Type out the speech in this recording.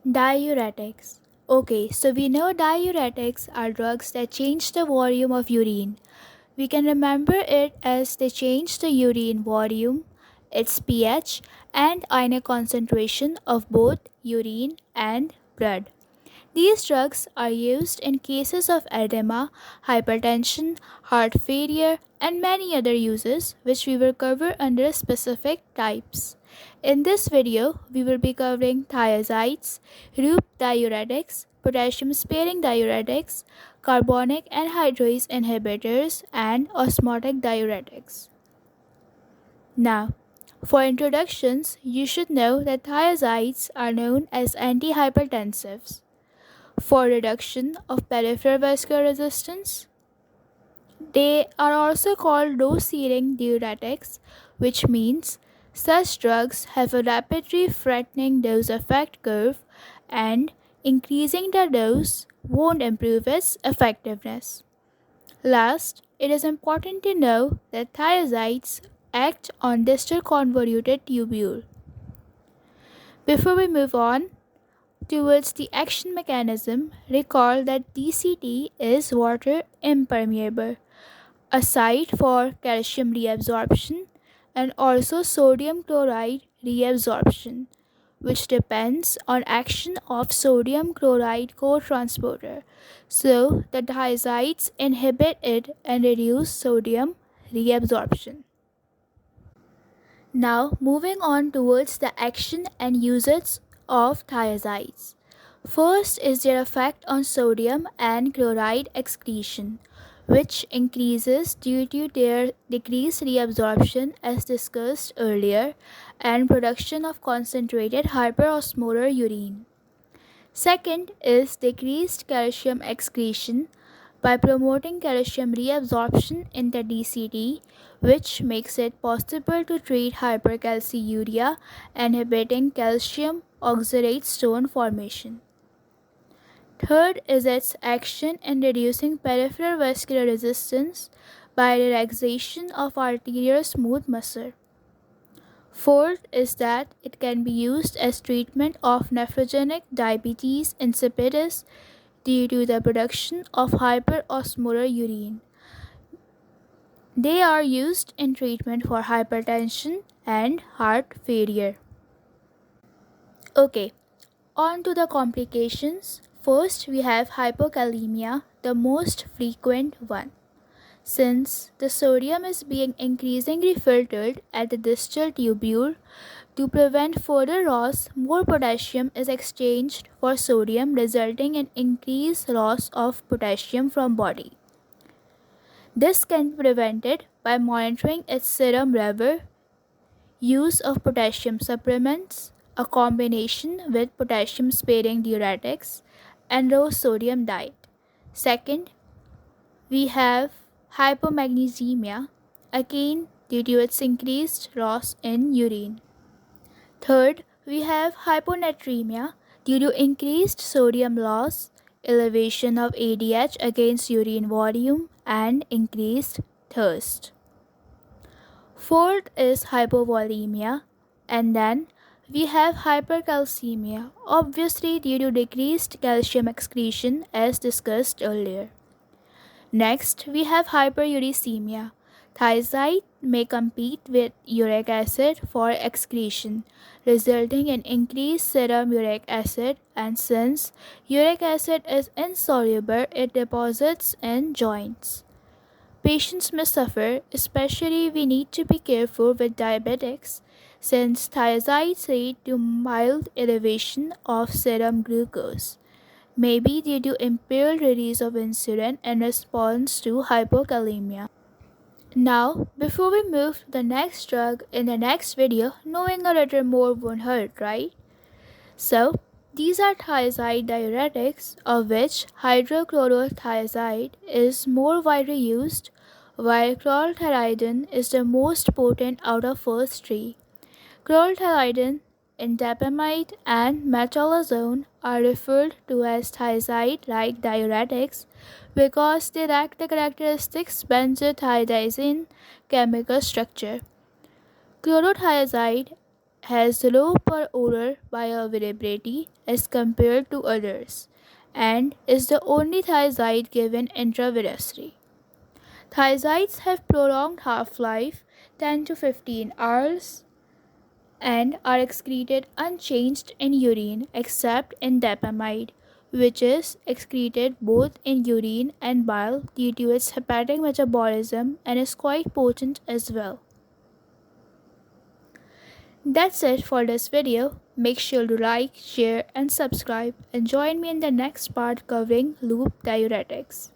Diuretics. Okay, so we know diuretics are drugs that change the volume of urine. We can remember it as they change the urine volume, its pH, and ionic concentration of both urine and blood. These drugs are used in cases of edema, hypertension, heart failure, and many other uses which we will cover under specific types. In this video, we will be covering thiazides, loop diuretics, potassium sparing diuretics, carbonic anhydrase inhibitors, and osmotic diuretics. Now, for introductions, you should know that thiazides are known as antihypertensives for reduction of peripheral vascular resistance. They are also called dose-sparing diuretics, which means such drugs have a rapidly flattening dose effect curve and increasing the dose won't improve its effectiveness. Last, it is important to know that thiazides act on distal convoluted tubule. Before we move on, towards the action mechanism, recall that DCT is water impermeable, a site for calcium reabsorption and also sodium chloride reabsorption, which depends on action of sodium chloride cotransporter. So the thiazides inhibit it and reduce sodium reabsorption. Now, moving on towards the action and usage of thiazides. First is their effect on sodium and chloride excretion, which increases due to their decreased reabsorption as discussed earlier and production of concentrated hyperosmolar urine. Second is decreased calcium excretion by promoting calcium reabsorption in the DCT, which makes it possible to treat hypercalciuria, inhibiting calcium oxalate stone formation. Third is its action in reducing peripheral vascular resistance by relaxation of arterial smooth muscle. Fourth is that it can be used as treatment of nephrogenic diabetes insipidus due to the production of hyperosmolar urine. They are used in treatment for hypertension and heart failure. Okay, on to the complications. First, we have hypokalemia, the most frequent one. Since the sodium is being increasingly filtered at the distal tubule, to prevent further loss, more potassium is exchanged for sodium, resulting in increased loss of potassium from body. This can be prevented by monitoring its serum level, use of potassium supplements, a combination with potassium sparing diuretics, and low sodium diet. Second, we have hypomagnesemia, again due to its increased loss in urine. Third, we have hyponatremia due to increased sodium loss, elevation of ADH against urine volume, and increased thirst. Fourth is hypovolemia, and then we have hypercalcemia, obviously due to decreased calcium excretion as discussed earlier. Next, we have hyperuricemia. Thiazide may compete with uric acid for excretion, resulting in increased serum uric acid, and since uric acid is insoluble, it deposits in joints. Patients may suffer, especially we need to be careful with diabetics, since thiazides lead to mild elevation of serum glucose, maybe due to impaired release of insulin in response to hypokalemia. Now, before we move to the next drug in the next video, knowing a little more won't hurt, right? So, these are thiazide diuretics, of which hydrochlorothiazide is more widely used, while chlorothalidin is the most potent out of first three. Chlorothalidin, indapamide, and metolazone are referred to as thiazide-like diuretics because they lack the characteristic benzothiazide chemical structure. Chlorothiazide has low per oral bioavailability as compared to others and is the only thiazide given intravenously. Thiazides have prolonged half-life 10 to 15 hours and are excreted unchanged in urine except in dopamine, which is excreted both in urine and bile due to its hepatic metabolism and is quite potent as well. That's it for this video. Make sure to like, share and subscribe and join me in the next part covering loop diuretics.